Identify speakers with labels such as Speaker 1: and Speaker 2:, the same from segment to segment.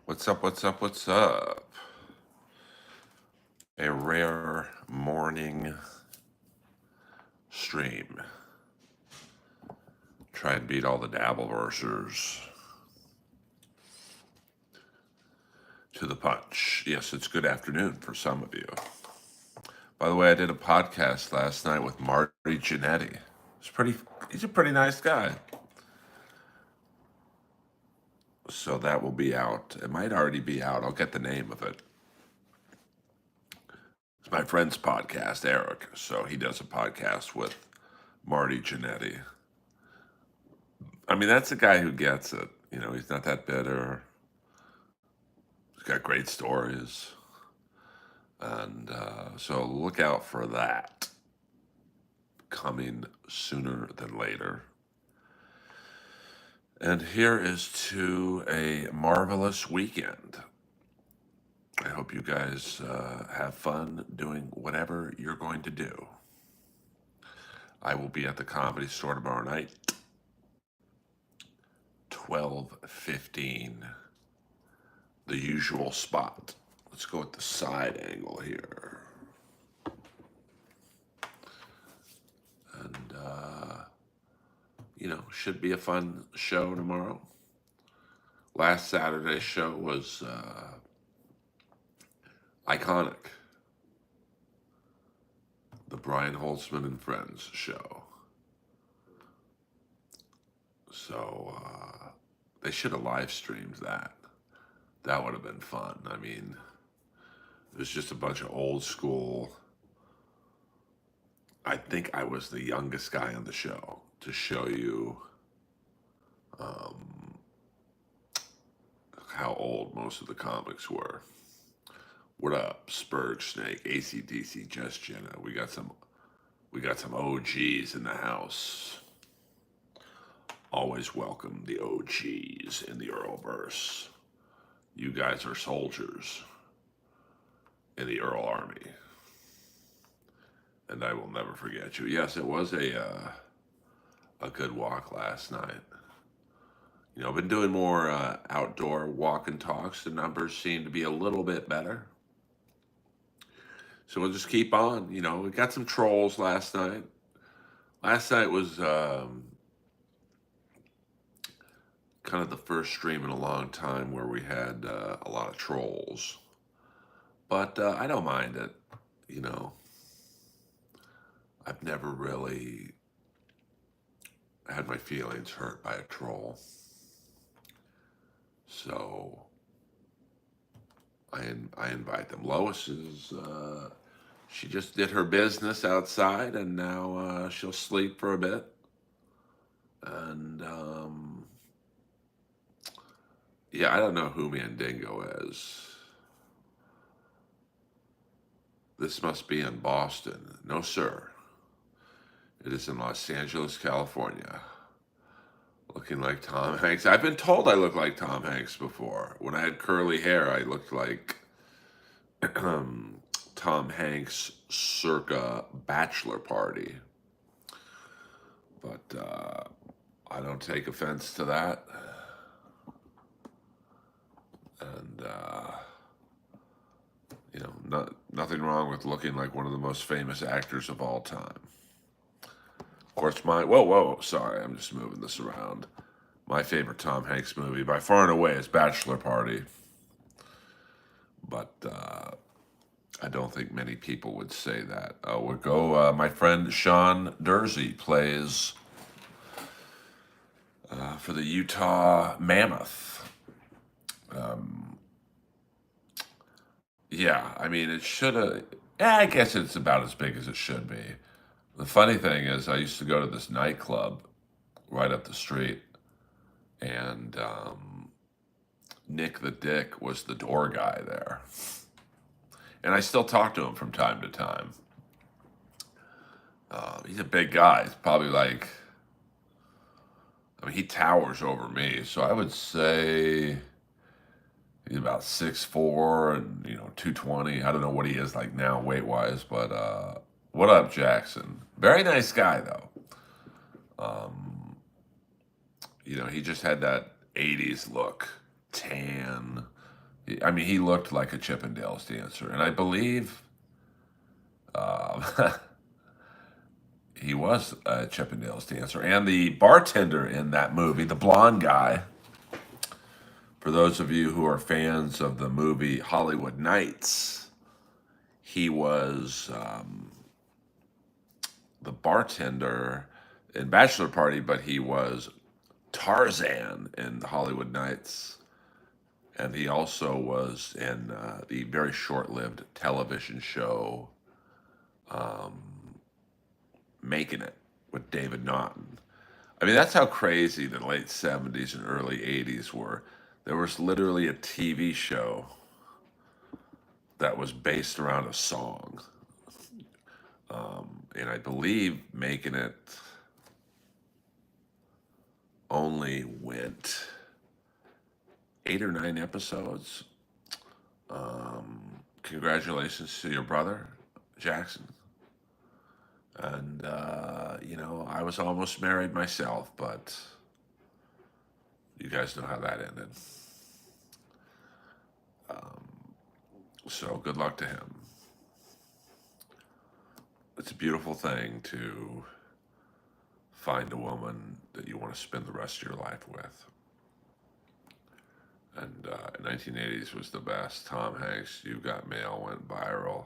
Speaker 1: What's up? What's up? What's up? A rare morning stream. Try and beat all the Dabbleversers to the punch. Yes, it's good afternoon for some of you. By the way, I did a podcast last night with Marty Jannetty. He's a pretty nice guy. So that will be out. It might already be out. I'll get the name of it. It's my friend's podcast, Eric. So he does a podcast with Marty Jannetty. I mean, that's a guy who gets it. He's not that bitter. He's got great stories. And so look out for that coming sooner than later. And here is to a marvelous weekend. I hope you guys have fun doing whatever you're going to do. I will be at the Comedy Store tomorrow night, 12:15, the usual spot. Let's go with the side angle here. And, should be a fun show tomorrow. Last Saturday's show was iconic. The Brian Holtzman and Friends show. So they should have live streamed that. That would have been fun. I mean, it was just a bunch of old school. I think I was the youngest guy on the show to show you how old most of the comics were. What up, Spurge Snake, AC/DC, Just Jenna? We got some OGs in the house. Always welcome the OGs in the Earlverse. You guys are soldiers in the Earl Army. And I will never forget you. Yes, it was a good walk last night. I've been doing more outdoor walk and talks. The numbers seem to be a little bit better. So we'll just keep on. We got some trolls last night. Last night was kind of the first stream in a long time where we had a lot of trolls. But I don't mind it. I've never really had my feelings hurt by a troll. So I invite them. Lois is, she just did her business outside, and now she'll sleep for a bit. And yeah, I don't know who Mandingo is. This must be in Boston. No, sir. It is in Los Angeles, California. Looking like Tom Hanks. I've been told I look like Tom Hanks before. When I had curly hair, I looked like Tom Hanks circa Bachelor Party. But I don't take offense to that. And, nothing wrong with looking like one of the most famous actors of all time. Of course, whoa, sorry, I'm just moving this around. My favorite Tom Hanks movie, by far and away, is Bachelor Party. But I don't think many people would say that. We'll go, my friend Sean Dursey plays for the Utah Mammoth. Yeah, I mean, it should have. I guess it's about as big as it should be. The funny thing is, I used to go to this nightclub right up the street, and Nick the Dick was the door guy there. And I still talk to him from time to time. He's a big guy. He's probably like, he towers over me. So I would say he's about 6'4" and 220. I don't know what he is like now weight-wise, but what up, Jackson? Very nice guy, though. He just had that 80s look. Tan, I mean, he looked like a Chippendales dancer, and I believe um, he was a Chippendales dancer. And the bartender in that movie, the blonde guy, for those of you who are fans of the movie Hollywood Nights, he was the bartender in Bachelor Party, but he was Tarzan in Hollywood Nights. And he also was in the very short lived television show Making It with David Naughton. I mean, that's how crazy the late 70s and early 80s were. There was literally a TV show that was based around a song. And I believe Making It only went 8 or 9 episodes. Congratulations to your brother, Jackson. And, I was almost married myself, but you guys know how that ended. So good luck to him. It's a beautiful thing to find a woman that you want to spend the rest of your life with. And 1980s was the best. Tom Hanks, You Got Mail went viral.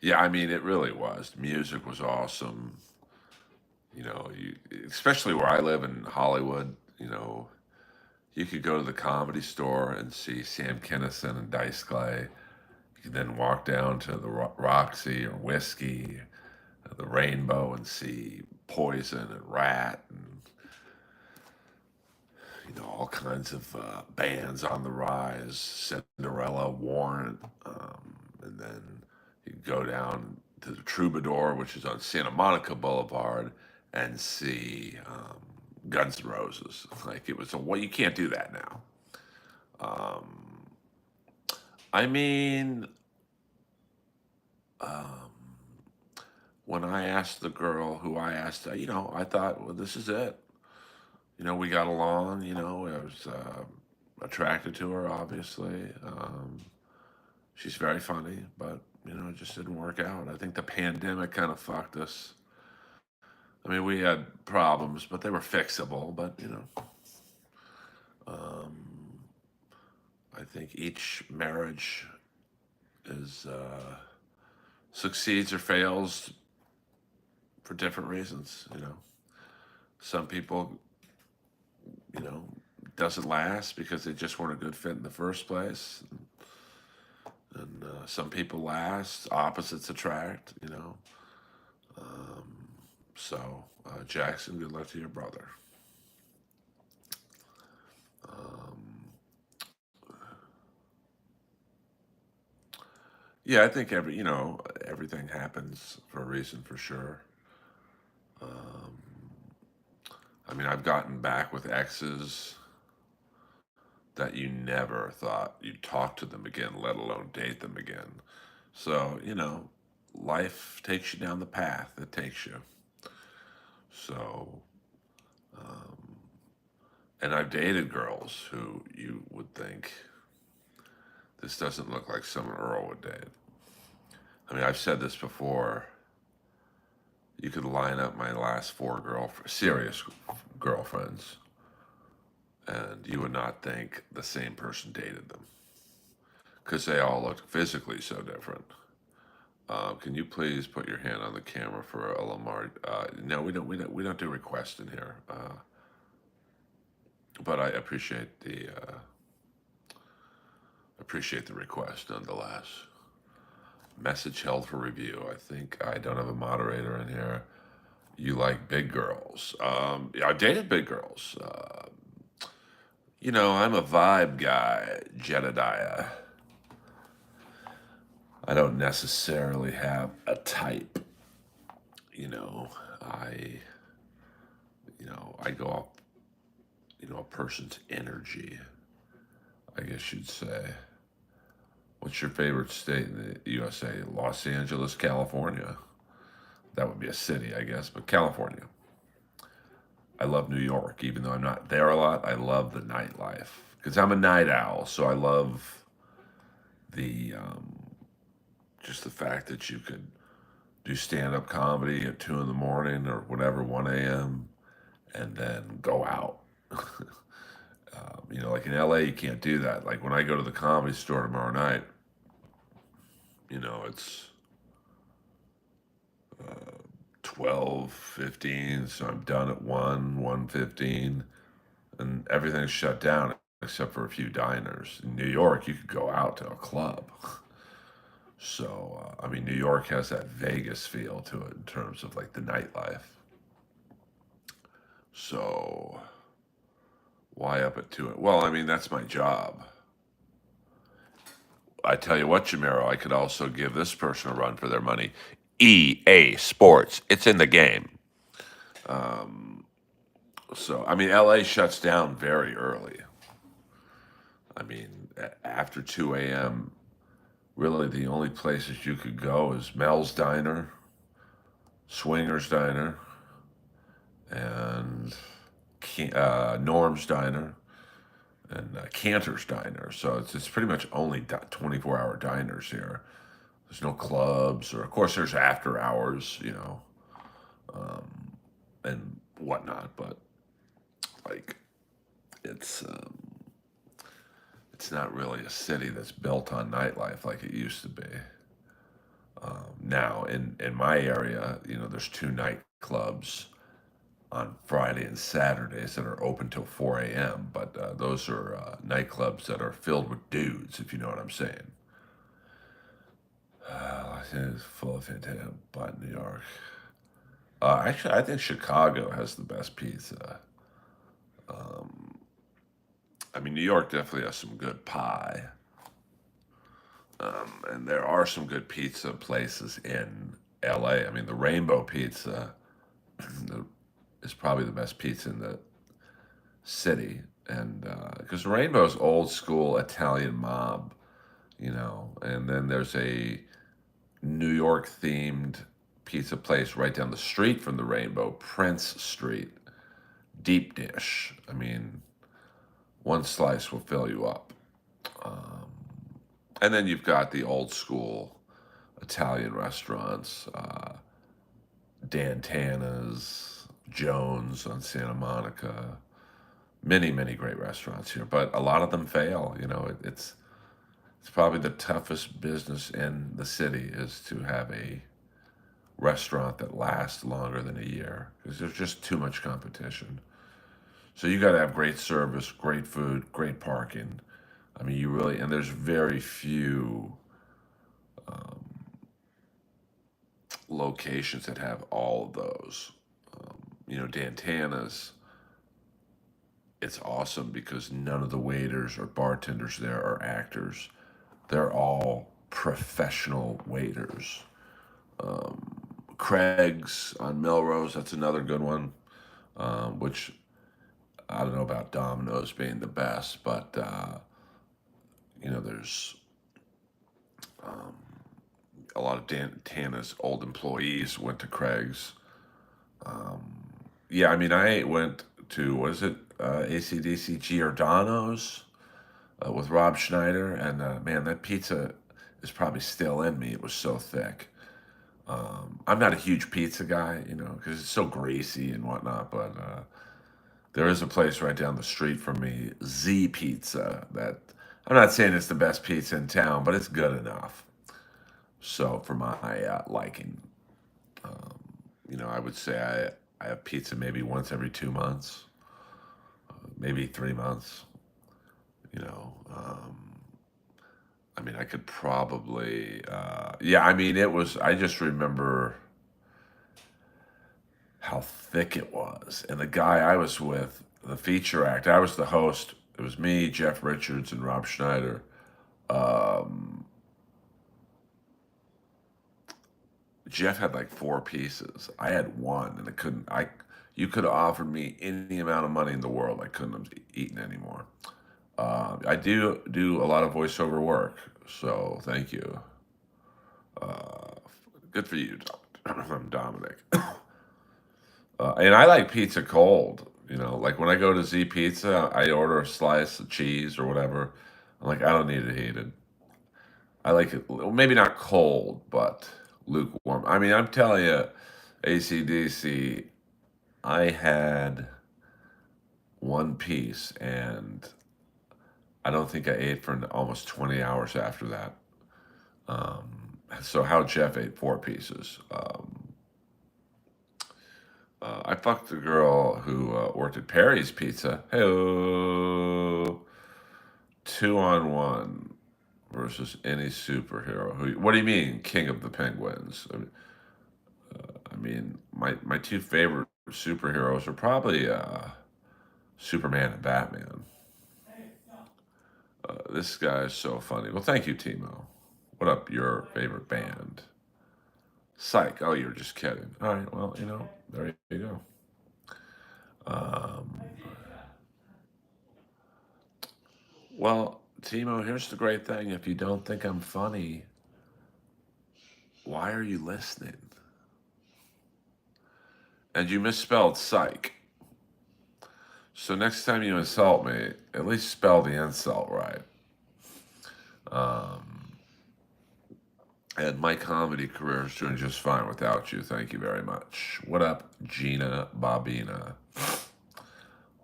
Speaker 1: Yeah, I mean, it really was. Music was awesome. Especially where I live in Hollywood, you could go to the Comedy Store and see Sam Kinison and Dice Clay. You could then walk down to the Roxy or Whiskey, the Rainbow, and see Poison and Rat and all kinds of bands on the rise, Cinderella, Warrant, and then you go down to the Troubadour, which is on Santa Monica Boulevard, and see Guns N' Roses. Like it was well, you can't do that now. I mean, when I asked the girl who I asked, I thought, well, this is it. We got along. I was attracted to her, obviously. She's very funny, but it just didn't work out. I think the pandemic kind of fucked us. I mean, we had problems, but they were fixable. But I think each marriage is succeeds or fails for different reasons. Some people, doesn't last because they just weren't a good fit in the first place. And some people last, opposites attract. So, Jackson, good luck to your brother. Yeah, I think everything happens for a reason for sure. I mean, I've gotten back with exes that you never thought you'd talk to them again, let alone date them again. So, life takes you down the path it takes you. So, and I've dated girls who you would think this doesn't look like someone Earl would date. I mean, I've said this before. You could line up my last four serious girlfriends, and you would not think the same person dated them because they all looked physically so different. Can you please put your hand on the camera for a Lamar? No, we don't do requests in here, but I appreciate the request nonetheless. Message held for review. I think I don't have a moderator in here. You like big girls? Yeah, I dated big girls. I'm a vibe guy, Jedediah. I don't necessarily have a type. I, I go off, a person's energy, I guess you'd say. What's your favorite state in the USA? Los Angeles, California. That would be a city, I guess, but California. I love New York, even though I'm not there a lot. I love the nightlife because I'm a night owl, so I love the just the fact that you could do stand-up comedy at 2 in the morning or whatever, 1 a.m., and then go out. Like in LA, you can't do that. Like when I go to the comedy store tomorrow night, it's 12:15, so I'm done at 1:15, and everything's shut down except for a few diners. In New York, you could go out to a club. So, New York has that Vegas feel to it in terms of like the nightlife. So, why up at 2? Well, that's my job. I tell you what, Jamero, I could also give this person a run for their money. EA Sports, it's in the game. So, LA shuts down very early. After 2 a.m., really the only places you could go is Mel's Diner, Swingers Diner, and Norm's Diner, and Cantor's Diner. So it's pretty much only 24-hour diners here. There's no clubs, or of course there's after hours, and whatnot. But like, it's not really a city that's built on nightlife like it used to be. Now in my area, there's two nightclubs on Friday and Saturdays that are open till 4 a.m. But those are nightclubs that are filled with dudes, if you know what I'm saying. It's full of it, but New York. Actually, I think Chicago has the best pizza. New York definitely has some good pie. And there are some good pizza places in LA. The Rainbow Pizza is probably the best pizza in the city. And because Rainbow's old school Italian mob, and then there's a New York themed pizza place right down the street from the Rainbow, Prince Street, deep dish. One slice will fill you up. And then you've got the old school Italian restaurants, Dan Tana's, Jones on Santa Monica, many, many great restaurants here, but a lot of them fail. It's probably the toughest business in the city is to have a restaurant that lasts longer than a year because there's just too much competition. So you got to have great service, great food, great parking. You really, and there's very few locations that have all of those. Dan Tana's, it's awesome because none of the waiters or bartenders there are actors. They're all professional waiters. Craig's on Melrose, that's another good one, which I don't know about Domino's being the best, but there's a lot of Tana's old employees went to Craig's. Yeah, I went to, what is it, ACDC Giordano's with Rob Schneider, and man, that pizza is probably still in me. It was so thick. I'm not a huge pizza guy, because it's so greasy and whatnot, but there is a place right down the street from me, Z Pizza, that I'm not saying it's the best pizza in town, but it's good enough. So for my liking, I would say I have pizza maybe once every 2 months, maybe 3 months. You know, I could probably, yeah. It was. I just remember how thick it was, and the guy I was with, the feature act. I was the host. It was me, Jeff Richards, and Rob Schneider. Um, Jeff had like four pieces. I had one, and I couldn't. You could have offered me any amount of money in the world. I couldn't have eaten anymore. I do a lot of voiceover work, so thank you. Good for you, Dominic. And I like pizza cold. Like when I go to Z Pizza, I order a slice of cheese or whatever. I'm like, I don't need it heated. I like it, well, maybe not cold, but lukewarm. I mean, I'm telling you, ACDC, I had one piece and I don't think I ate for almost 20 hours after that. So how Jeff ate four pieces. I fucked a girl who worked at Perry's Pizza. Hey, 2-on-1 versus any superhero. What do you mean, King of the Penguins? I mean, my two favorite superheroes are probably Superman and Batman. This guy is so funny. Well, thank you, Timo. What up, your favorite band? Psych. Oh, you're just kidding. All right. Well, there you go. Um, well, Timo, here's the great thing. If you don't think I'm funny, why are you listening? And you misspelled psych. So next time you insult me, at least spell the insult right. And my comedy career is doing just fine without you. Thank you very much. What up, Gina Bobina?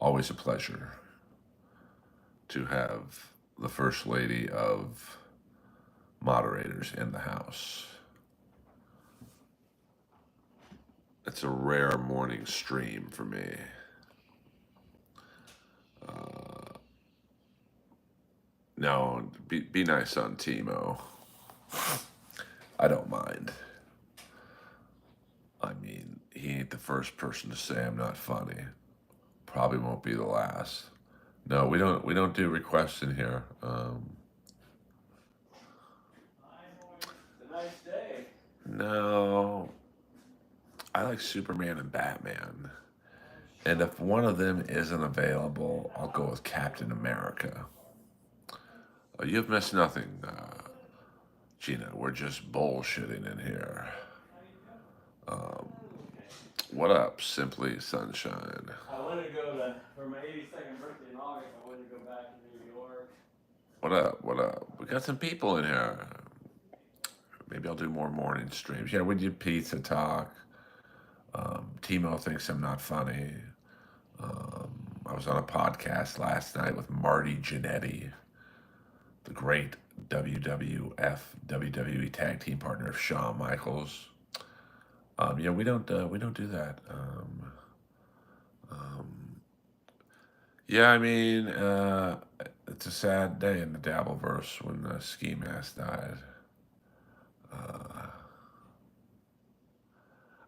Speaker 1: Always a pleasure to have the first lady of moderators in the house. It's a rare morning stream for me. No, be nice on Timo. I don't mind. I mean, he ain't the first person to say I'm not funny. Probably won't be the last. No, we don't do requests in here. No, I like Superman and Batman. And if one of them isn't available, I'll go with Captain America. You've missed nothing, Gina. We're just bullshitting in here. What up, Simply Sunshine? I want to go for my 82nd birthday in August. I want to go back to New York. What up? What up? We got some people in here. Maybe I'll do more morning streams. Yeah, we did pizza talk. Timo thinks I'm not funny. I was on a podcast last night with Marty Jannetty, the great WWF WWE tag team partner of Shawn Michaels. Yeah, we don't do that. Yeah, I mean, it's a sad day in the Dabbleverse when Ski Mask died.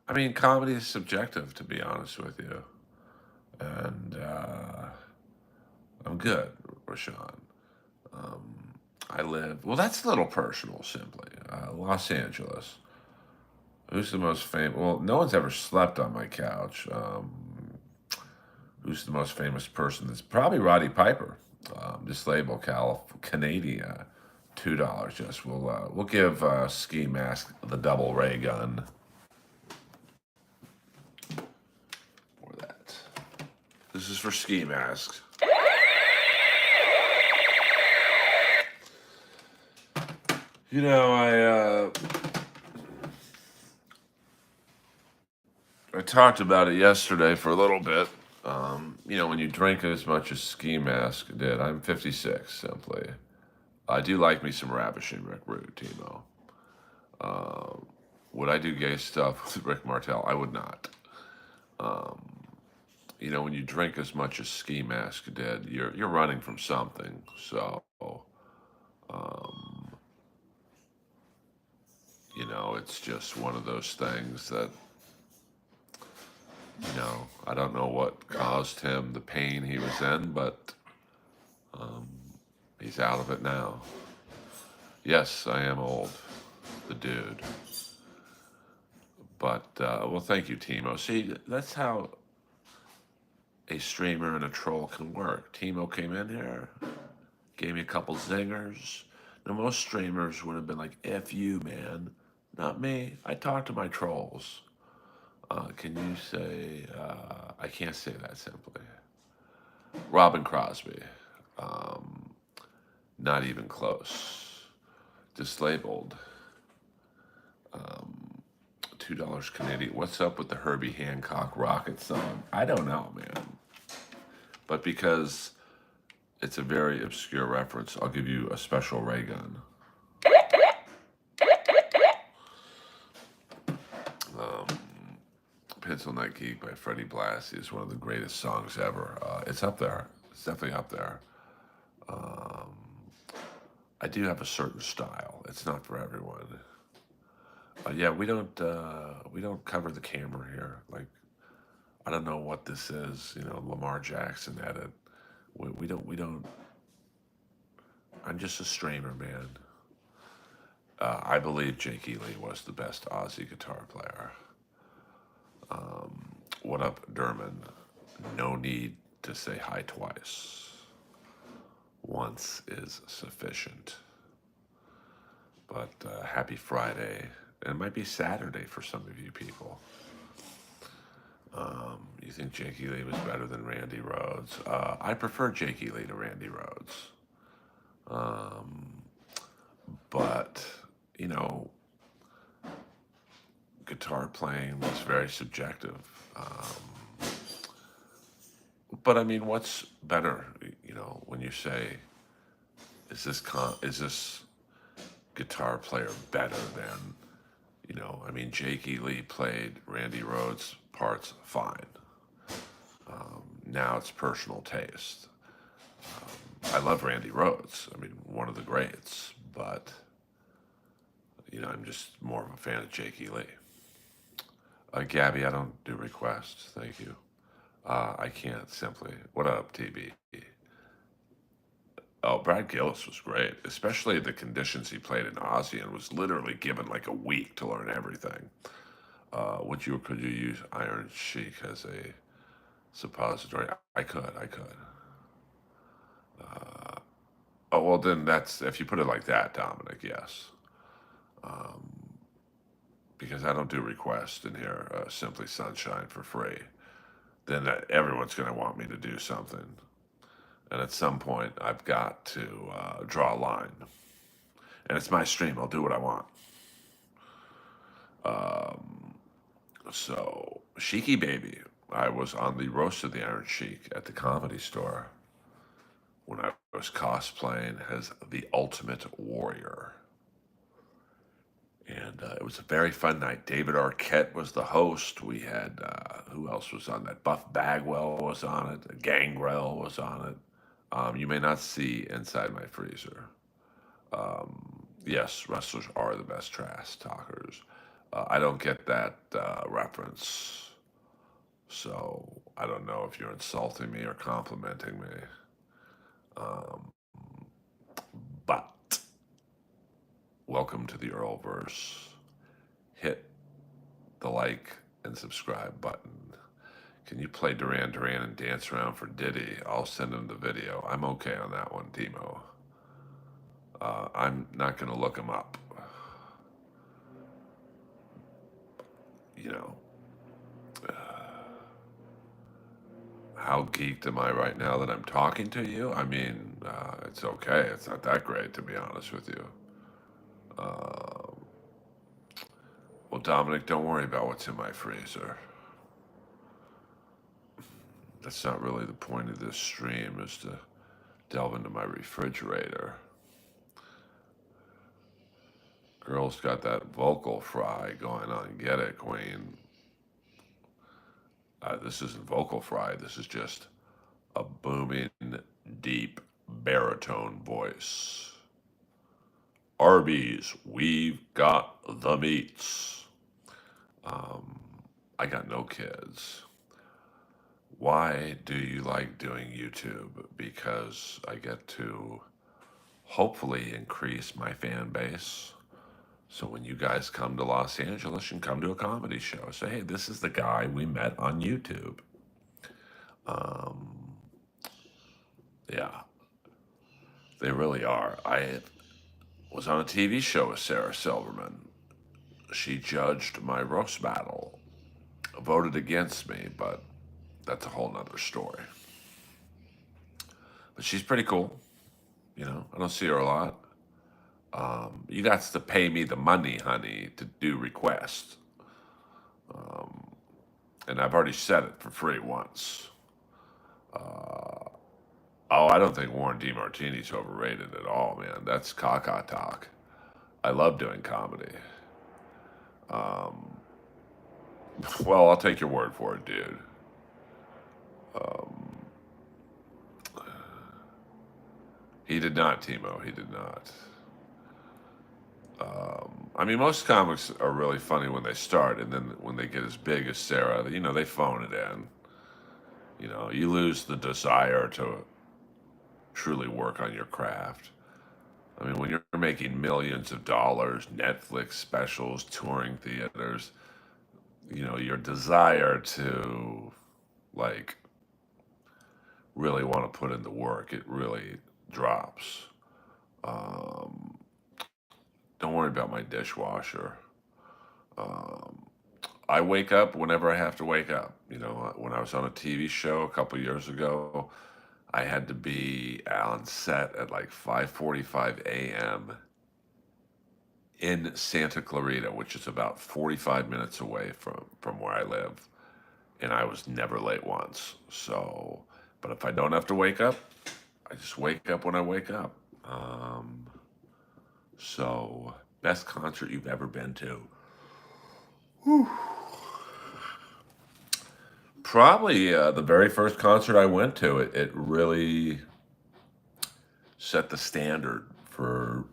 Speaker 1: I mean, comedy is subjective, to be honest with you, and I'm good, Rashawn. I live well. That's a little personal. Simply, Los Angeles. Who's the most famous? Well, no one's ever slept on my couch. Who's the most famous person? That's probably Roddy Piper. This label, Canadian, $2. Just we'll give Ski Mask the double ray gun for that. This is for Ski Mask. You know, I talked about it yesterday for a little bit. When you drink as much as Ski Mask did, I'm 56, simply. I do like me some Ravishing Rick Rude, Timo. Would I do gay stuff with Rick Martel? I would not. When you drink as much as Ski Mask did, you're running from something. So, it's just one of those things that I don't know what caused him the pain he was in, but he's out of it now. Yes, I am old, the dude. But, well, thank you, Timo. See, that's how a streamer and a troll can work. Timo came in here, gave me a couple zingers. Now, most streamers would have been like, F you, man. Not me. I talk to my trolls. Can you say, I can't say that simply. Robin Crosby. Not even close. Dislabeled. $2 Canadian. What's up with the Herbie Hancock rocket song? I don't know, man. But because it's a very obscure reference, I'll give you a special ray gun. Pencil Neck Geek by Freddie Blassie is one of the greatest songs ever. It's up there. It's definitely up there. I do have a certain style. It's not for everyone. Yeah, we don't cover the camera here. Like, I don't know what this is. You know, Lamar Jackson edit. We don't. I'm just a streamer, man. I believe Jake Ely was the best Aussie guitar player. What up, Derman? No need to say hi twice. Once is sufficient. But happy Friday. It might be Saturday for some of you people. You think Jake Ely was better than Randy Rhoads? I prefer Jake Ely to Randy Rhoads. But, you know, guitar playing was very subjective. But I mean, what's better? You know, when you say, is this guitar player better than? You know, I mean, Jake Ely played Randy Rhoads' parts fine. Now it's personal taste. I love Randy Rhoads. I mean, one of the greats. But you know, I'm just more of a fan of Jake Ely. Gabby, I don't do requests. Thank you. I can't simply. What up, TB? Oh, Brad Gillis was great, especially the conditions he played in Aussie and was literally given like a week to learn everything. Could you use Iron Sheik as a suppository? I could. Oh well, then that's if you put it like that, Dominic. Yes, because I don't do requests in here. Simply Sunshine for free. Then everyone's going to want me to do something, and at some point I've got to draw a line. And it's my stream. I'll do what I want. So, Sheiky Baby. I was on the Roast of the Iron Sheik at the Comedy Store when I was cosplaying as the Ultimate Warrior. And it was a very fun night. David Arquette was the host. We had, who else was on that? Buff Bagwell was on it. Gangrel was on it. You may not see inside my freezer. Yes, wrestlers are the best trash talkers. I don't get that reference. So I don't know if you're insulting me or complimenting me. But welcome to the Earlverse. Hit the like and subscribe button. Can you play Duran Duran and dance around for Diddy? I'll send him the video. I'm okay on that one, Timo. I'm not going to look him up. You know, how geeked am I right now that I'm talking to you? I mean, it's okay. It's not that great, to be honest with you. Well, Dominic, don't worry about what's in my freezer. That's not really the point of this stream, is to delve into my refrigerator. Girl's got that vocal fry going on. Get it, Queen. This isn't vocal fry. This is just a booming, deep baritone voice. Arby's, we've got the meats. I got no kids. Why do you like doing YouTube? Because I get to hopefully increase my fan base. So when you guys come to Los Angeles and come to a comedy show, say, hey, this is the guy we met on YouTube. Yeah, they really are. I was on a TV show with Sarah Silverman. She judged my roast battle, voted against me, but that's a whole nother story. But she's pretty cool. You know, I don't see her a lot. You got to pay me the money, honey, to do requests. And I've already said it for free once. Oh, I don't think Warren DeMartini's overrated at all, man. That's caca talk. I love doing comedy. Um, well, I'll take your word for it, dude. Um, he did not, Timo. He did not. I mean, most comics are really funny when they start, and then when they get as big as Sarah, they phone it in. You lose the desire to truly work on your craft. I mean, when you're making millions of dollars, Netflix specials, touring theaters, your desire to like really want to put in the work, it really drops. Um, don't worry about my dishwasher. Um, I wake up whenever I have to wake up. When I was on a TV show a couple years ago, I had to be on set at like 5:45 a.m. in Santa Clarita, which is about 45 minutes away from where I live, and I was never late once. So, but if I don't have to wake up, I just wake up when I wake up. Um, so, best concert you've ever been to? Probably the very first concert I went to. It really set the standard for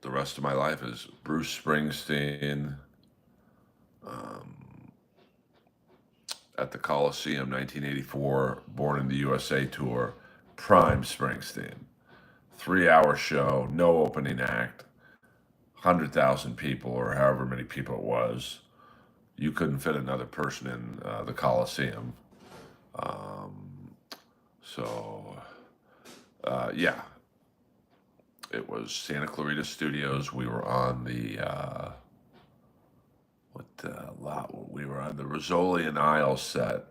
Speaker 1: the rest of my life. Is Bruce Springsteen um, at the Coliseum, 1984, Born in the USA tour, prime Springsteen. 3 hour show, no opening act, 100,000 people or however many people it was. You couldn't fit another person in the Coliseum. Um, so, yeah, it was Santa Clarita Studios. We were on the lot? We were on the Rizzoli and Isles set,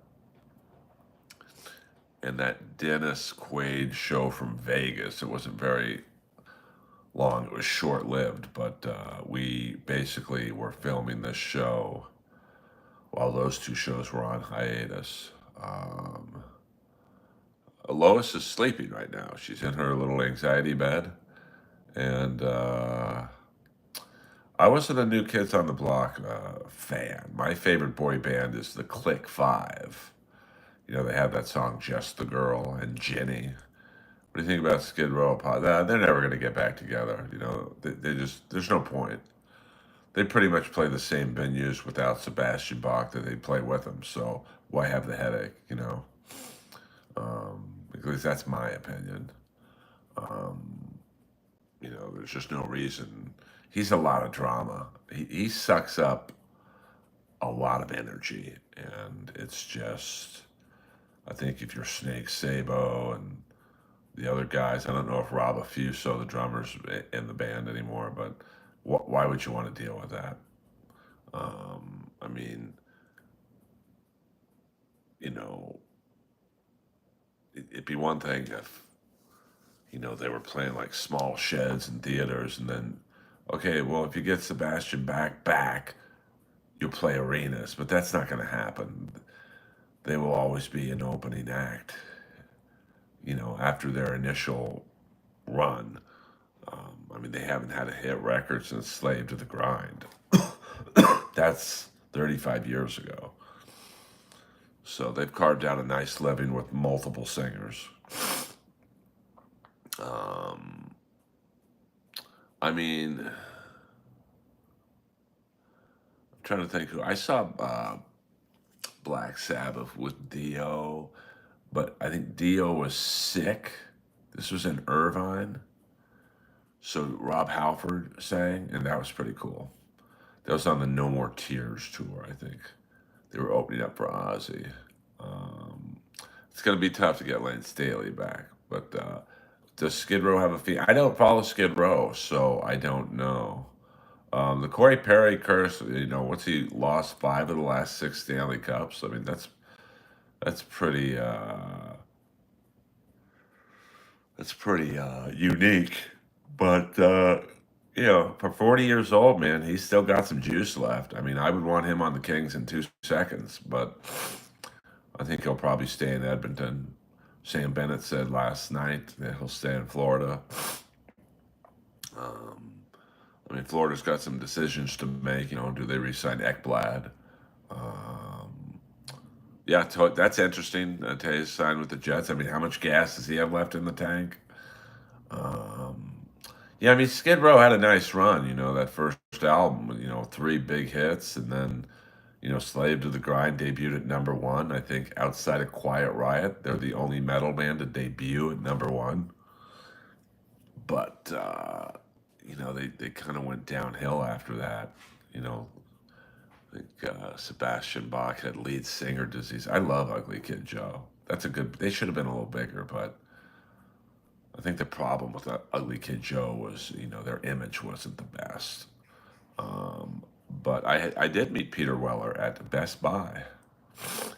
Speaker 1: and that Dennis Quaid show from Vegas. It wasn't very long. It was short lived, but we basically were filming this show while those two shows were on hiatus. Um, Lois is sleeping right now. She's in her little anxiety bed, and I wasn't a New Kids on the Block fan. My favorite boy band is the Click Five. They have that song "Just the Girl" and "Ginny." What do you think about Skid Row? They're never going to get back together. They just there's no point. They pretty much play the same venues without Sebastian Bach that they play with him. So why have the headache? At least that's my opinion. Um, there's just no reason. He's a lot of drama. He sucks up a lot of energy, and it's just. I think if you're Snake Sabo and the other guys, I don't know if Rob Afuso, the drummer's in the band anymore, but why would you want to deal with that? I mean, you know, it'd be one thing if they were playing like small sheds and theaters, and then okay, well, if you get Sebastian back, you'll play arenas, but that's not going to happen. They will always be an opening act, after their initial run. I mean, they haven't had a hit record since Slave to the Grind. That's 35 years ago. So they've carved out a nice living with multiple singers. Um, I mean, I'm trying to think who I saw Black Sabbath with Dio, but I think Dio was sick. This was in Irvine. So Rob Halford sang, and that was pretty cool. That was on the No More Tears tour, I think. They were opening up for Ozzy. Um, it's going to be tough to get Lance Staley back, but does Skid Row have a fee? I don't follow Skid Row, so I don't know. The Corey Perry curse, what's he lost 5 of the last 6 Stanley Cups? I mean, that's pretty unique. But for 40 years old, man, he's still got some juice left. I mean, I would want him on the Kings in 2 seconds, but I think he'll probably stay in Edmonton. Sam Bennett said last night that he'll stay in Florida. Um, I mean, Florida's got some decisions to make. Do they re-sign Ekblad? Um, yeah, that's interesting. Tays signed with the Jets. I mean, how much gas does he have left in the tank? Um, yeah, I mean, Skid Row had a nice run. That first album, 3 big hits, and then Slave to the Grind debuted at number 1. I think outside of Quiet Riot, they're the only metal band to debut at number 1. But they kind of went downhill after that. You know, I think Sebastian Bach had lead singer disease. I love Ugly Kid Joe. That's a good. They should have been a little bigger, but I think the problem with Ugly Kid Joe was their image wasn't the best. Um, but I did meet Peter Weller at Best Buy.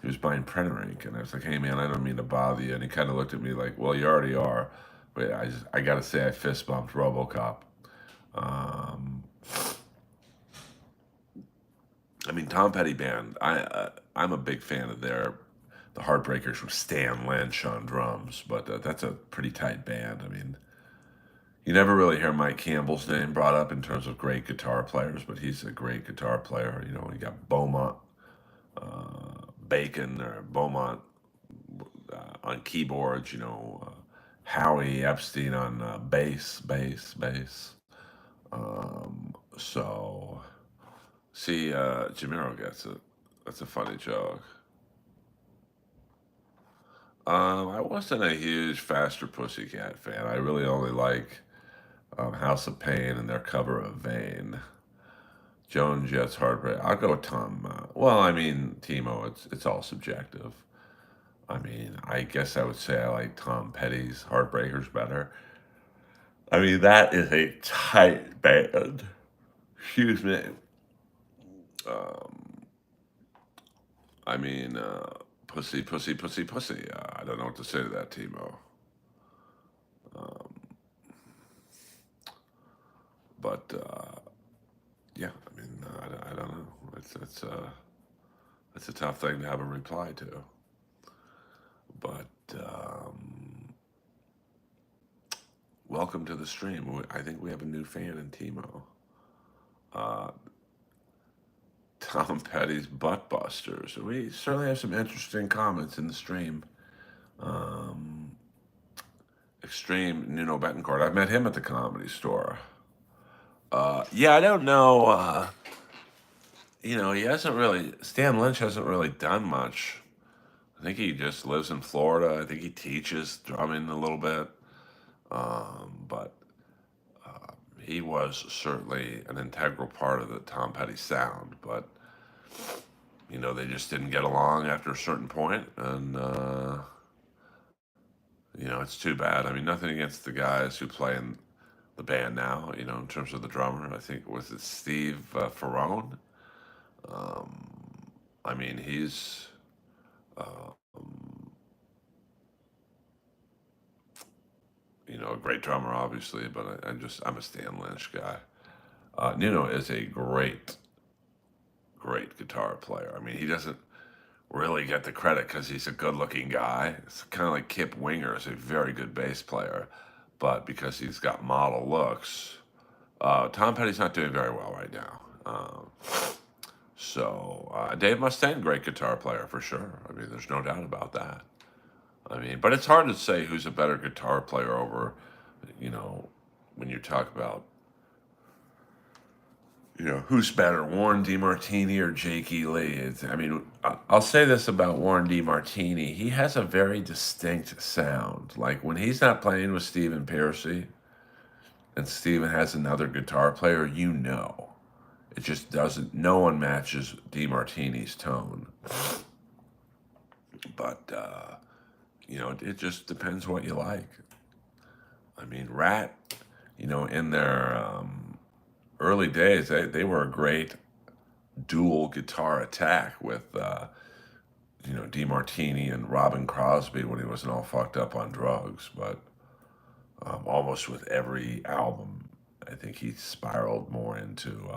Speaker 1: He was buying printer ink, and I was like, "Hey man, I don't mean to bother you." And he kind of looked at me like, "Well, you already are." But I gotta say, I fist bumped RoboCop. Um, I mean, Tom Petty band. I'm a big fan of the Heartbreakers with Stan Lynch on drums, but that's a pretty tight band. I mean, you never really hear Mike Campbell's name brought up in terms of great guitar players, but he's a great guitar player. You got Beaumont, Bacon, or Beaumont on keyboards. Howie Epstein on bass. So see, Jamiro gets it. That's a funny joke. I wasn't a huge Faster Pussycat fan. I really only like House of Pain and their cover of Vain. Joan Jett's Heartbreak. I'll go with Tom. Well, I mean, Timo, it's all subjective. I mean, I guess I would say I like Tom Petty's Heartbreakers better. I mean, that is a tight band. Excuse me. Um, I mean, pussy, pussy, pussy, pussy. I don't know what to say to that, Timo. Um, but yeah, I mean, I don't know. It's a tough thing to have a reply to. But welcome to the stream. I think we have a new fan in Timo. Uh, Tom Petty's Butt Busters. We certainly have some interesting comments in the stream. Um, Extreme Nuno Betancourt. I've met him at the Comedy Store. Yeah, I don't know. He hasn't really. Stan Lynch hasn't really done much. I think he just lives in Florida. I think he teaches drumming a little bit. But he was certainly an integral part of the Tom Petty sound. But they just didn't get along after a certain point, and it's too bad. I mean, nothing against the guys who play in the band now. In terms of the drummer, I think was it Steve Ferrone. I mean, he's um, a great drummer, obviously, but I'm a Stan Lynch guy. Nuno is a great guitar player. I mean, he doesn't really get the credit because he's a good-looking guy. It's kind of like Kip Winger is a very good bass player, but because he's got model looks, Tom Petty's not doing very well right now. So Dave Mustaine, great guitar player for sure. I mean, there's no doubt about that. I mean, but it's hard to say who's a better guitar player over, when you talk about, who's better, Warren DeMartini or Jake E. Lee. I mean, I'll say this about Warren DeMartini. He has a very distinct sound. Like when he's not playing with Stephen Pearcy and Stephen has another guitar player, it just doesn't, no one matches DeMartini's tone. But, it just depends what you like. I mean, Rat, in their early days, they were a great dual guitar attack with, DeMartini and Robin Crosby when he wasn't all fucked up on drugs. But almost with every album. I think he spiraled more into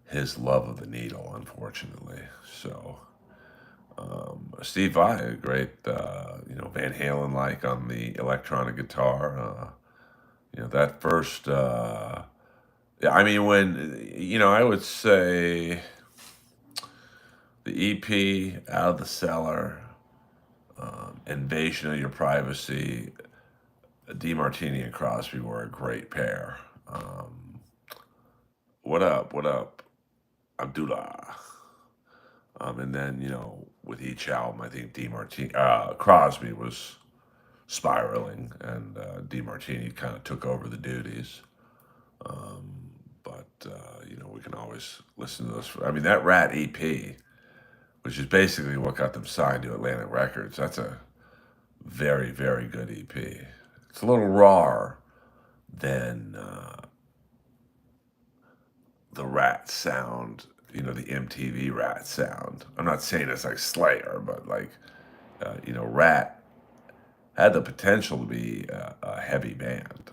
Speaker 1: his love of the needle, unfortunately. So Steve Vai, a great, Van Halen like on the electronic guitar. That first, yeah, I mean, I would say the EP, Out of the Cellar, Invasion of Your Privacy, DeMartini and Crosby were a great pair. What up? What up? Abdullah. And then, with each album, I think Crosby was spiraling, and DeMartini kind of took over the duties. But we can always listen to those. I mean, that Rat EP, which is basically what got them signed to Atlantic Records, that's a very, very good EP. It's a little rawer than the Rat sound, the MTV Rat sound. I'm not saying it's like Slayer, but like, Rat had the potential to be a heavy band.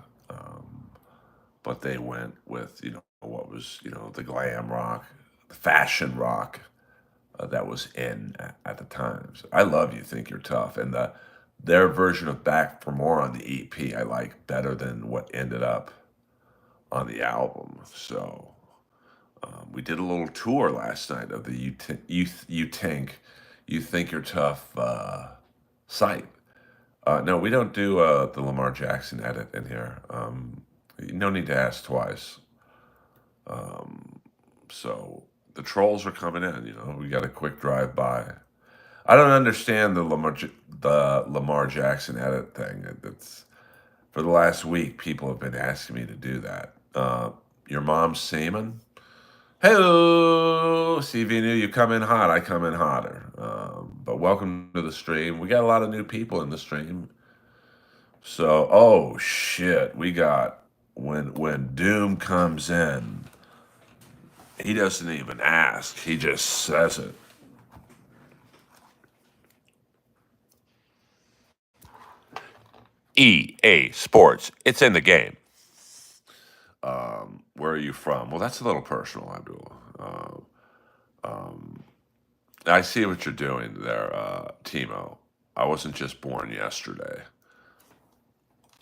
Speaker 1: But they went with, what was, the glam rock, the fashion rock that was in at the times. I love You Think You're Tough. And their version of Back for More on the EP, I like better than what ended up on the album. So we did a little tour last night of the You Think You're Tough site. No, we don't do the Lamar Jackson edit in here. No need to ask twice. So the trolls are coming in. We got a quick drive by. I don't understand the Lamar Jackson edit thing. It's for the last week. People have been asking me to do that. Your mom's semen. Hello, CV New. You come in hot. I come in hotter. But welcome to the stream. We got a lot of new people in the stream. So, oh shit, we got when Doom comes in, he doesn't even ask. He just says it. EA Sports. It's in the game. Where are you from? Well, that's a little personal, Abdullah. I see what you're doing there, Timo. I wasn't just born yesterday.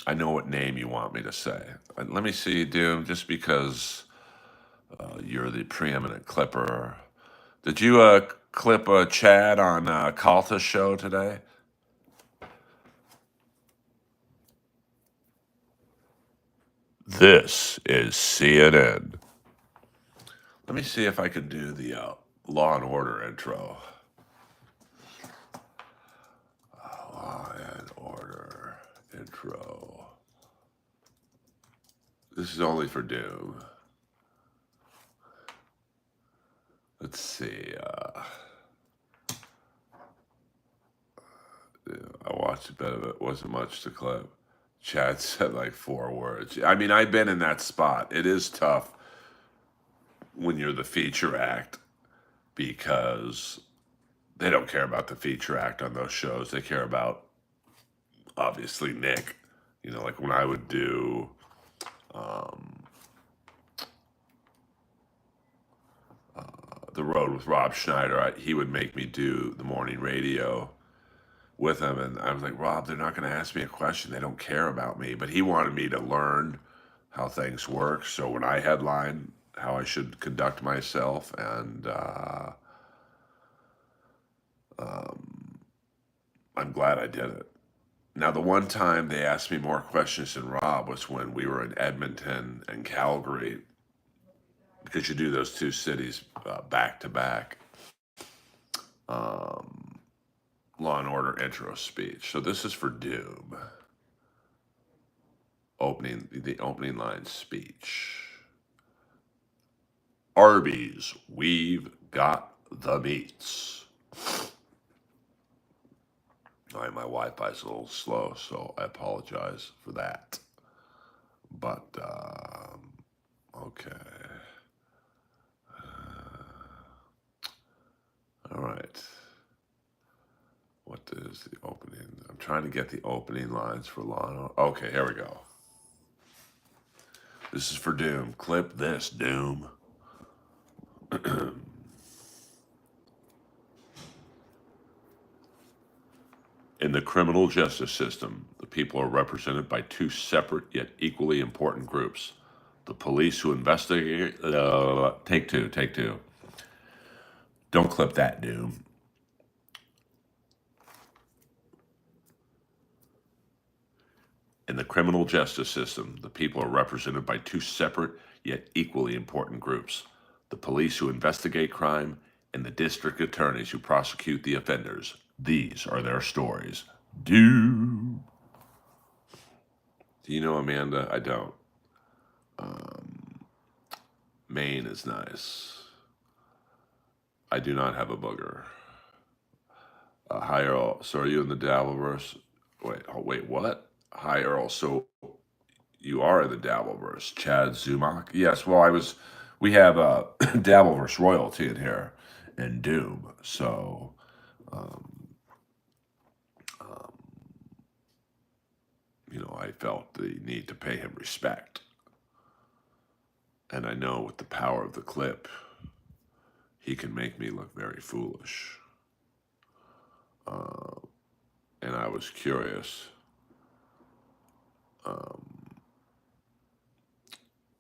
Speaker 1: I know what name you want me to say. Let me see, Doom, just because you're the preeminent clipper. Did you clip Chad on Calta's show today? This is CNN. Let me see if I can do the Law and Order intro. Law and Order intro. This is only for Doom. Let's see. I watched a bit of it. Wasn't much to clip. Chad said like 4 words. I mean, I've been in that spot. It is tough when you're the feature act because they don't care about the feature act on those shows. They care about, obviously, Nick. Like when I would do The Road with Rob Schneider, he would make me do the morning radio with him. And I was like, Rob, they're not going to ask me a question. They don't care about me. But he wanted me to learn how things work. So when I headline, how I should conduct myself. And I'm glad I did it. Now, the one time they asked me more questions than Rob was when we were in Edmonton and Calgary, because you do those two cities back to back. Law and Order intro speech. So this is for Doom. The opening line speech. Arby's, we've got the meats. All right, my Wi-Fi's a little slow, so I apologize for that. But okay. All right. What is the opening. I'm trying to get the opening lines for Lana. Okay, here we go. This is for Doom. Clip this, Doom. In the criminal justice system, the people are represented by two separate yet equally important groups. The police who investigate. Take two, take two. Don't clip that, Doom. In the criminal justice system, the people are represented by two separate yet equally important groups. The police who investigate crime and the district attorneys who prosecute the offenders. These are their stories. Do you know Amanda? I don't. Maine is nice. I do not have a booger. Hi, Earl. So are you in the Dabbleverse? Wait, what? Hi, Earl. So you are in the Dabbleverse. Chad Zumach? Yes, well, we have Dabbleverse royalty in here and Doom. So, I felt the need to pay him respect. And I know with the power of the clip, he can make me look very foolish. And I was curious.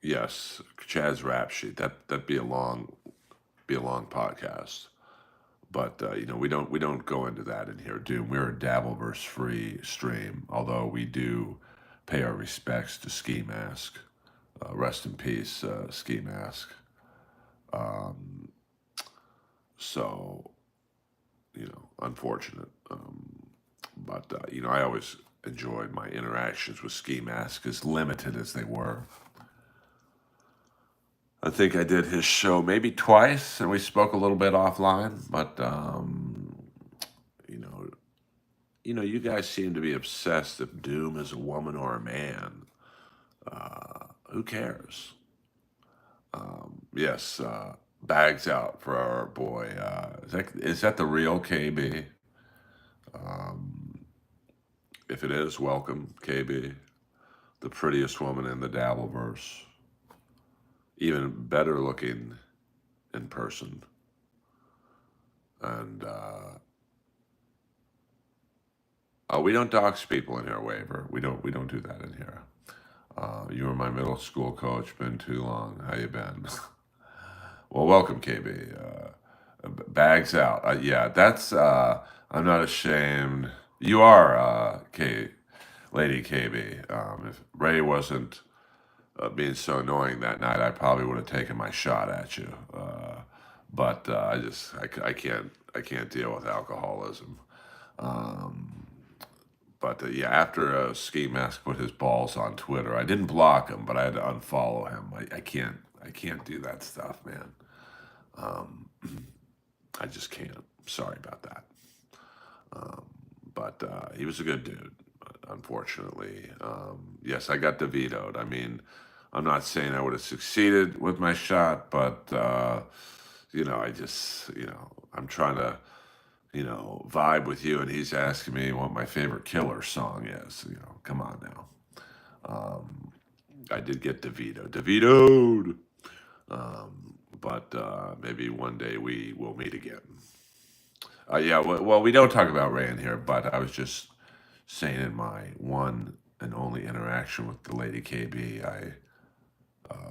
Speaker 1: Yes, Chad's rap sheet. That'd be a long podcast. But we don't go into that in here, Doom. We're a Dabbleverse free stream, although we do pay our respects to Ski Mask. Rest in peace, Ski Mask. So, unfortunate. But I always enjoyed my interactions with Ski Mask, as limited as they were. I think I did his show maybe twice, and we spoke a little bit offline. But you guys seem to be obsessed if Doom is a woman or a man. Who cares? Yes, bags out for our boy. Is that the real KB? If it is, welcome, KB. The prettiest woman in the Dabbleverse. Even better looking in person. And we don't dox people in here, Waiver. We don't do that in here. You were my middle school coach. Been too long. How you been? Well, welcome, KB. Bags out. Yeah, that's. I'm not ashamed. You are, Lady KB. If Ray wasn't being so annoying that night, I probably would have taken my shot at you. But I can't deal with alcoholism. But yeah, after Ski Mask put his balls on Twitter, I didn't block him, but I had to unfollow him. I can't do that stuff, man. I just can't. Sorry about that. But he was a good dude. Unfortunately, yes, I got vetoed. I mean, I'm not saying I would have succeeded with my shot, but I just, I'm trying to, vibe with you, and he's asking me what my favorite Killer song is. Come on now. I did get vetoed. But maybe one day we will meet again. Yeah, well, we don't talk about Ray in here, but I was just saying in my one and only interaction with the Lady KB, I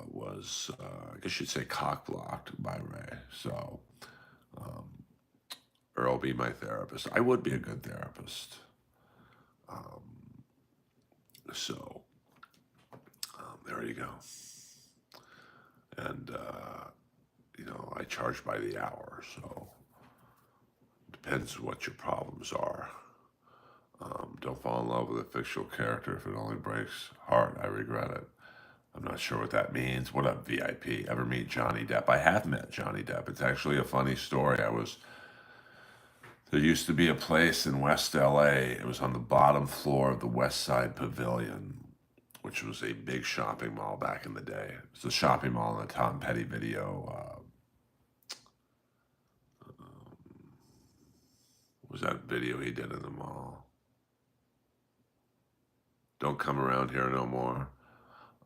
Speaker 1: was, I guess you'd say, cock-blocked by Ray. So, Earl be my therapist. I would be a good therapist. So, there you go. And, I charge by the hour, so depends what your problems are. Don't fall in love with a fictional character if it only breaks heart. I regret it. I'm not sure what that means. What up, VIP? Ever meet Johnny Depp? I have met Johnny Depp. It's actually a funny story. There used to be a place in West LA. It was on the bottom floor of the West Side Pavilion, which was a big shopping mall back in the day. It's the shopping mall in the Tom Petty video. Was that video he did in the mall? Don't come around here no more.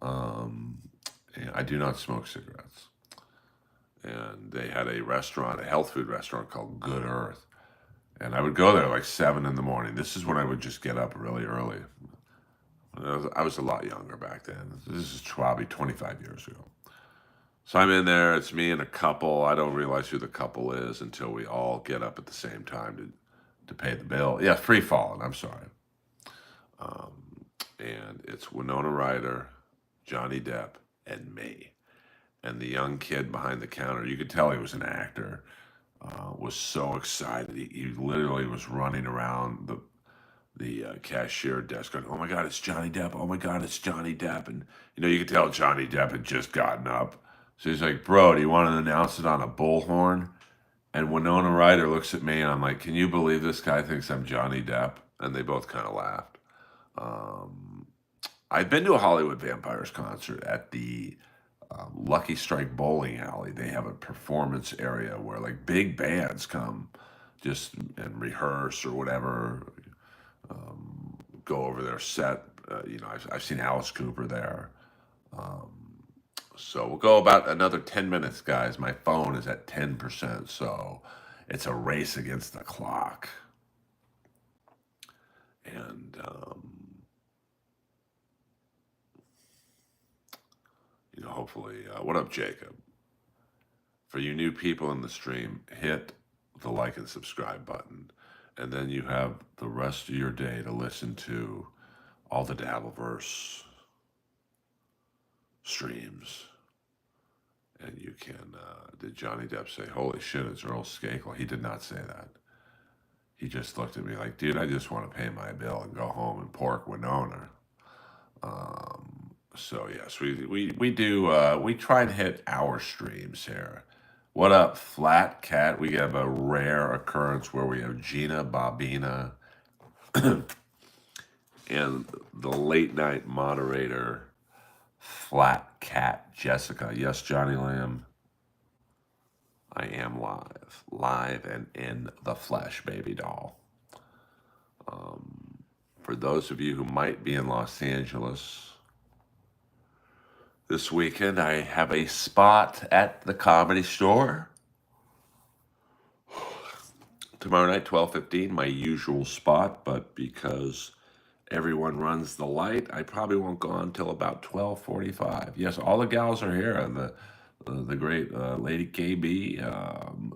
Speaker 1: And I do not smoke cigarettes. And they had a restaurant, a health food restaurant called Good Earth. And I would go there like 7 in the morning. This is when I would just get up really early. I was a lot younger back then. This is probably 25 years ago. So I'm in there. It's me and a couple. I don't realize who the couple is until we all get up at the same time to pay the bill. Yeah, free falling. I'm sorry. And it's Winona Ryder, Johnny Depp, and me. And the young kid behind the counter, you could tell he was an actor, was so excited. He literally was running around the cashier desk going, "Oh my God, it's Johnny Depp. Oh my God, it's Johnny Depp." And, you could tell Johnny Depp had just gotten up. So he's like, "Bro, do you want to announce it on a bullhorn?" And Winona Ryder looks at me and I'm like, "Can you believe this guy thinks I'm Johnny Depp?" And they both kind of laughed. I've been to a Hollywood Vampires concert at the Lucky Strike Bowling Alley. They have a performance area where like big bands come just and rehearse or whatever, go over their set. I've seen Alice Cooper there. So we'll go about another 10 minutes, guys. My phone is at 10%, so it's a race against the clock. And hopefully, what up, Jacob? For you new people in the stream, hit the like and subscribe button, and then you have the rest of your day to listen to all the Dabbleverse streams. And you can, did Johnny Depp say, "Holy shit, it's Earl Skakel"? He did not say that. He just looked at me like, "Dude, I just want to pay my bill and go home and pork Winona." So yes, we do, we try and hit our streams here. What up, Flat Cat? We have a rare occurrence where we have Gina Bobina and the late night moderator, Flat Cat Jessica. Yes, Johnny Lamb. I am live and in the flesh, baby doll. For those of you who might be in Los Angeles this weekend, I have a spot at the Comedy Store. Tomorrow night, 12:15, my usual spot, but because everyone runs the light, I probably won't go on until about 12:45. Yes, all the gals are here. The great Lady KB,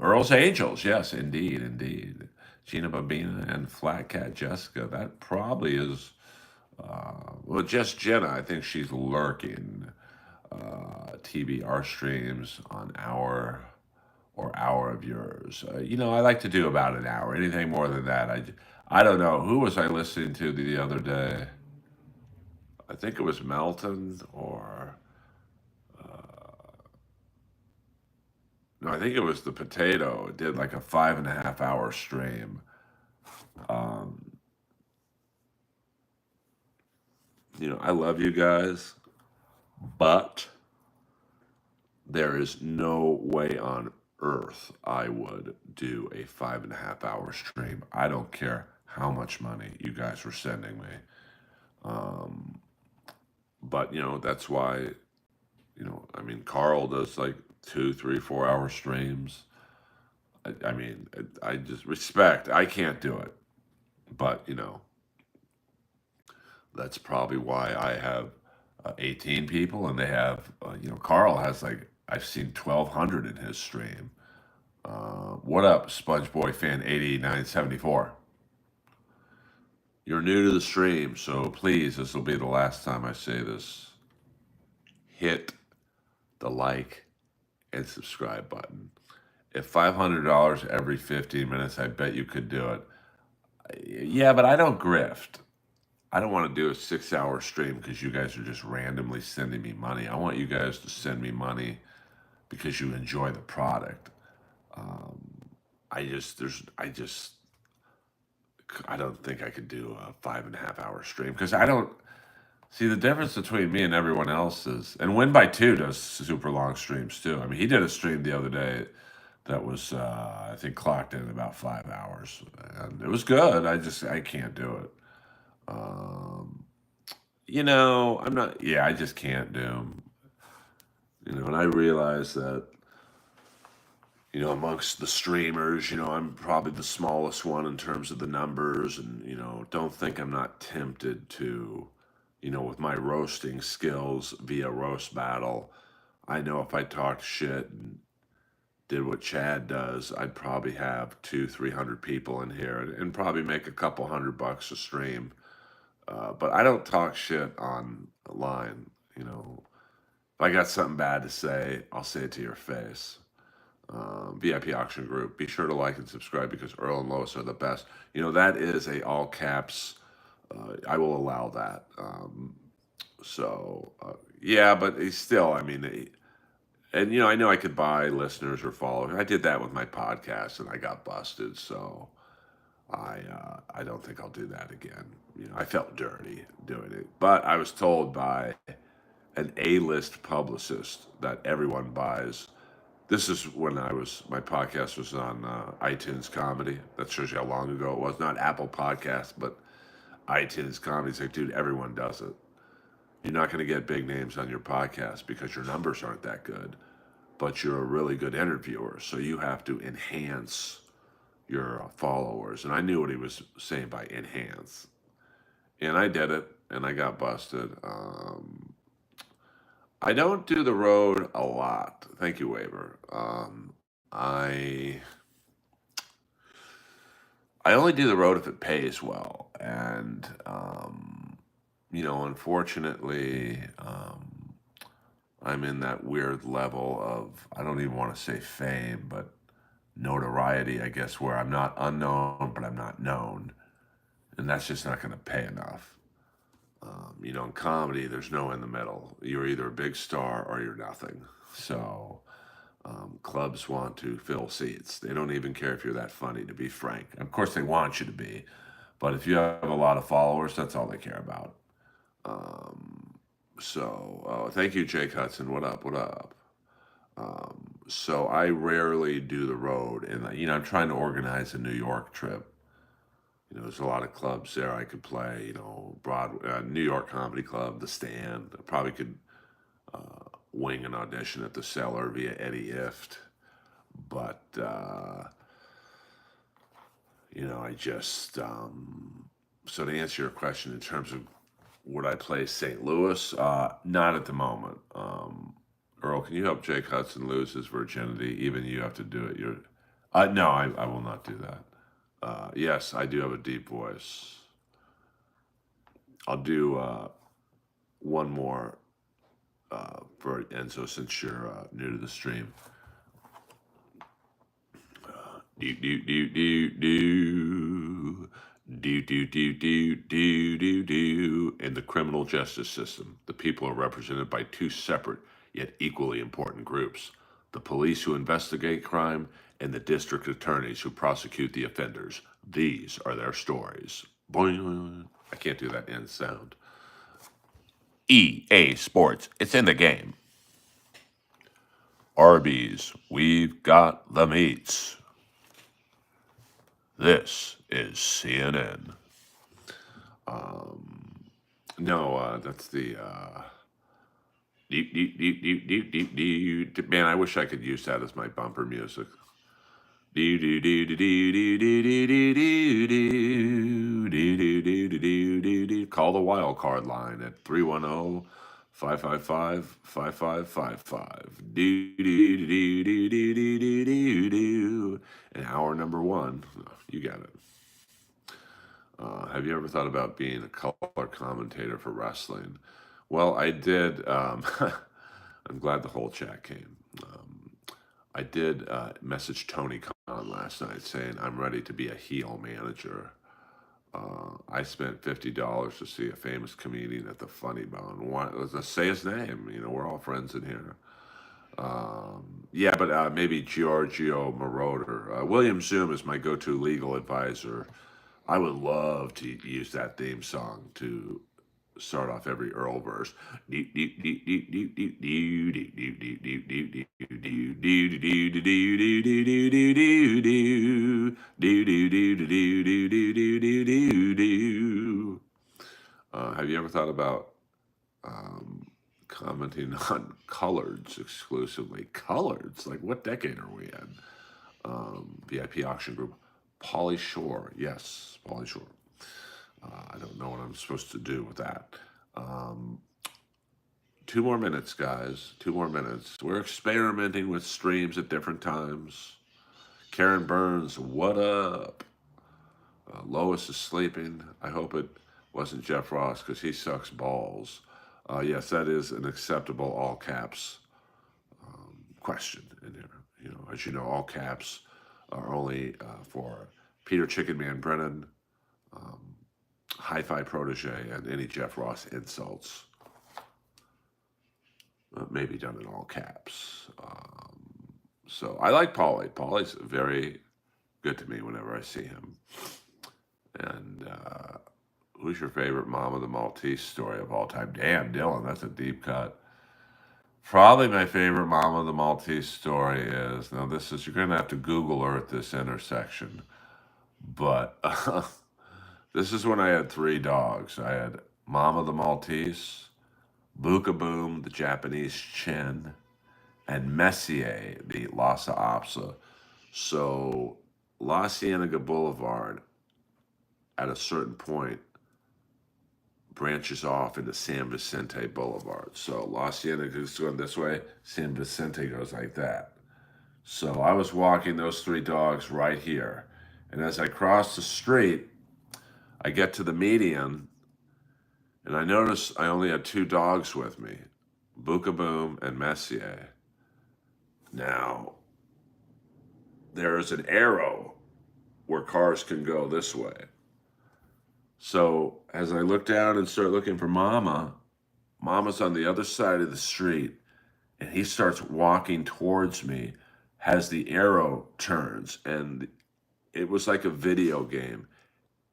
Speaker 1: Earl's Angels. Yes, indeed. Gina Babina and Flat Cat Jessica. That probably is, well, just Jenna. I think she's lurking. TBR streams on hour or hour of yours. I like to do about an hour. Anything more than that, I don't know. Who was I listening to the other day? I think it was Melton or no, I think it was the Potato. It did like a 5.5 hour stream. I love you guys, but there is no way on earth I would do a 5.5 hour stream. I don't care how much money you guys were sending me. But that's why, Carl does like 2, 3, 4 hour streams. I just respect. I can't do it, but that's probably why I have 18 people, and they have, Carl has like, I've seen 1,200 in his stream. What up, SpongeBoy fan 8974? You're new to the stream, so please, this will be the last time I say this. Hit the like and subscribe button. If $500 every 15 minutes, I bet you could do it. Yeah, but I don't grift. I don't want to do a 6 hour stream because you guys are just randomly sending me money. I want you guys to send me money because you enjoy the product. I don't think I could do a 5.5 hour stream because I don't see the difference between me and everyone else is, and Win by Two does super long streams too. He did a stream the other day that was I think clocked in about 5 hours, and it was good. I can't do it. Um, I'm not. Yeah, I just can't do them. And I realize that amongst the streamers, I'm probably the smallest one in terms of the numbers, and don't think I'm not tempted to, with my roasting skills via roast battle. I know if I talked shit and did what Chad does, I'd probably have 300 people in here and probably make a couple $100 a stream. But I don't talk shit online. If I got something bad to say, I'll say it to your face. VIP auction group. Be sure to like and subscribe because Earl and Lois are the best. That is a all caps. I will allow that. Yeah, but he's still. I mean, and I know I could buy listeners or followers. I did that with my podcast, and I got busted. So I don't think I'll do that again. I felt dirty doing it, but I was told by an A-list publicist that everyone buys. This is when my podcast was on iTunes Comedy. That shows you how long ago it was. Not Apple Podcasts, but iTunes Comedy. It's like, dude, everyone does it. You're not going to get big names on your podcast because your numbers aren't that good, but you're a really good interviewer. So you have to enhance your followers. And I knew what he was saying by enhance. And I did it, and I got busted. I don't do the road a lot. Thank you, Waver. I only do the road if it pays well, and unfortunately, I'm in that weird level of I don't even want to say fame, but notoriety, I guess, where I'm not unknown, but I'm not known, and that's just not going to pay enough. In comedy, there's no in the middle. You're either a big star or you're nothing. So clubs want to fill seats. They don't even care if you're that funny, to be frank. Of course, they want you to be, but if you have a lot of followers, that's all they care about. Thank you, Jake Hudson. What up? What up? So I rarely do the road, and I'm trying to organize a New York trip. There's a lot of clubs there I could play. New York Comedy Club, The Stand. I probably could wing an audition at the Cellar via Eddie Ift. But I just so to answer your question in terms of would I play St. Louis? Not at the moment. Earl, can you help Jake Hudson lose his virginity? Even you have to do it. No, I will not do that. Yes, I do have a deep voice. I'll do one more for Enzo since you're new to the stream. Do do do do do do do do do do do do. In the criminal justice system, the people are represented by two separate yet equally important groups: the police who investigate crime and the district attorneys who prosecute the offenders. These are their stories. Boing. I can't do that end sound. EA Sports, it's in the game. Arby's, we've got the meats. This is CNN. No, that's the deep, deep, deep, deep, deep, deep, deep. Man, I wish I could use that as my bumper music. Do do do do do do do do do do do do do do do do. Call the wild card line at 310-555-5555. Do do do do do do do do do. And hour number one, you got it. Have you ever thought about being a color commentator for wrestling? Well, I did. I'm glad the whole chat came. I did message Tony Khan last night saying I'm ready to be a heel manager. I spent $50 to see a famous comedian at the Funny Bone. Let's say his name. We're all friends in here. Yeah, but maybe Giorgio Moroder. William Zoom is my go-to legal advisor. I would love to use that theme song to start off every Earlverse. Have you ever thought about um, commenting on coloreds exclusively? Coloreds? Like, what decade are we in? VIP auction group. Pauly Shore. Yes, Pauly Shore. I don't know what I'm supposed to do with that. Um, 2 more minutes, guys. 2 more minutes. We're experimenting with streams at different times. Karen Burns, what up? Lois is sleeping. I hope it wasn't Jeff Ross because he sucks balls. Yes, that is an acceptable all caps question in here. As you know, all caps are only for Peter Chicken Man Brennan, Hi-Fi Protege, and any Jeff Ross insults. Maybe done in all caps. So I like Pauly. Pauly's very good to me whenever I see him. And who's your favorite Mama the Maltese story of all time? Damn, Dylan, that's a deep cut. Probably my favorite Mama the Maltese story is, now this is, you're going to have to Google Earth this intersection. But this is when I had 3 dogs. I had Mama the Maltese, Buka Boom, the Japanese Chin, and Messier, the Lhasa Apso. So La Cienega Boulevard, at a certain point, branches off into San Vicente Boulevard. So La Cienega is going this way, San Vicente goes like that. So I was walking those 3 dogs right here. And as I cross the street, I get to the median, and I notice I only had 2 dogs with me, Buka Boom and Messier. Now, there is an arrow where cars can go this way. So as I look down and start looking for Mama's on the other side of the street, and he starts walking towards me as the arrow turns. And it was like a video game.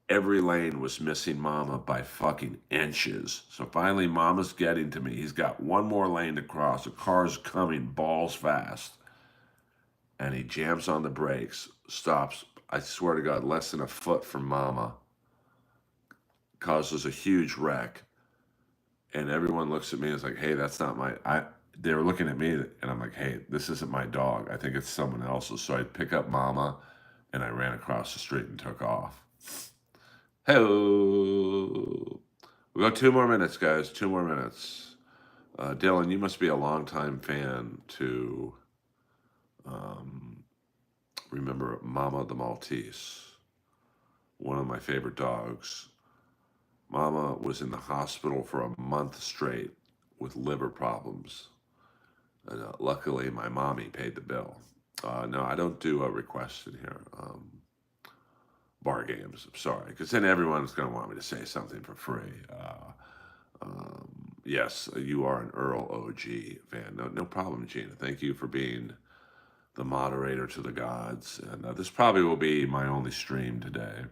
Speaker 1: Every lane was missing Mama by fucking inches. So finally, Mama's getting to me. He's got one more lane to cross. The car's coming balls fast. And he jams on the brakes, stops, I swear to God, less than a foot from Mama, causes a huge wreck. And everyone looks at me and is like, hey, that's not they were looking at me, and I'm like, hey, this isn't my dog. I think it's someone else's. So I pick up Mama, and I ran across the street and took off. Hey, we got 2 more minutes, guys. 2 more minutes. Dylan, you must be a longtime fan to remember Mama the Maltese, one of my favorite dogs. Mama was in the hospital for a month straight with liver problems. And luckily, my mommy paid the bill. No, I don't do a request in here. Bar games, I'm sorry, because then everyone's going to want me to say something for free. Yes, you are an Earl OG fan. No problem, Gina. Thank you for being the moderator to the gods. And this probably will be my only stream today.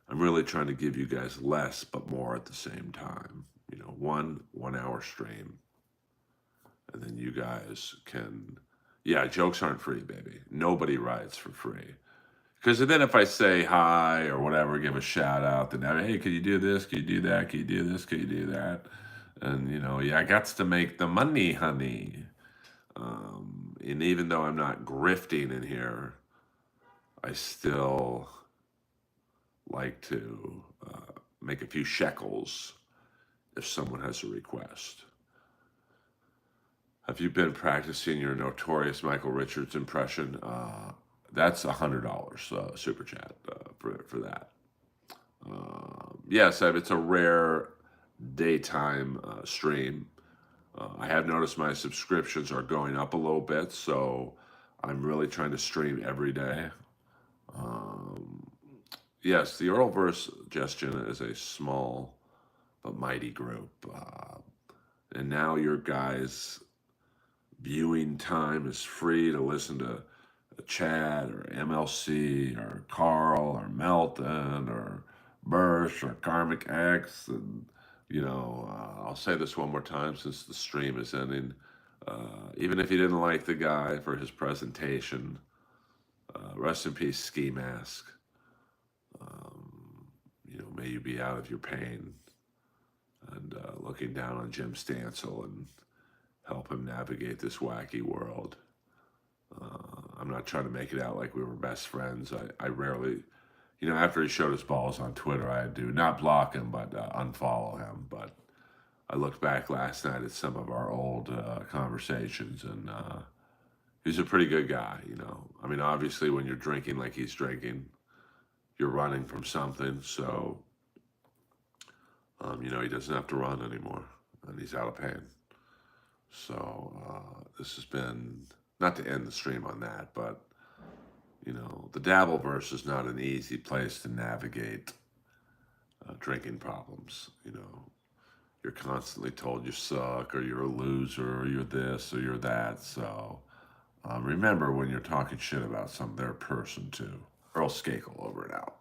Speaker 1: I'm really trying to give you guys less but more at the same time. 1 hour stream. And then you guys can, yeah, jokes aren't free, baby. Nobody rides for free. Because then if I say hi or whatever, give a shout out, then, hey, can you do this? Can you do that? Can you do this? Can you do that? And, yeah, I got to make the money, honey. And even though I'm not grifting in here, I still like to make a few shekels if someone has a request. Have you been practicing your notorious Michael Richards impression? That's $100 super chat for that. Yes, it's a rare daytime stream. I have noticed my subscriptions are going up a little bit, so I'm really trying to stream every day. Yes, the Earlverse, Justin, is a small but mighty group. And now your guys' viewing time is free to listen to Chad or MLC or Carl or Melton or Bursch or Karmic X and I'll say this one more time since the stream is ending. Even if you didn't like the guy for his presentation, rest in peace, Ski Mask. May you be out of your pain, and looking down on Jim Stansel and help him navigate this wacky world. I'm not trying to make it out like we were best friends. I rarely, after he showed his balls on Twitter, I do not block him, but unfollow him. But I looked back last night at some of our old conversations, and he's a pretty good guy, I mean, obviously, when you're drinking like he's drinking, you're running from something. So, he doesn't have to run anymore, and he's out of pain. So this has been, not to end the stream on that, but, the Dabbleverse is not an easy place to navigate drinking problems. You're constantly told you suck, or you're a loser, or you're this, or you're that. So remember when you're talking shit about some their person too. Earl Skakel, over and out.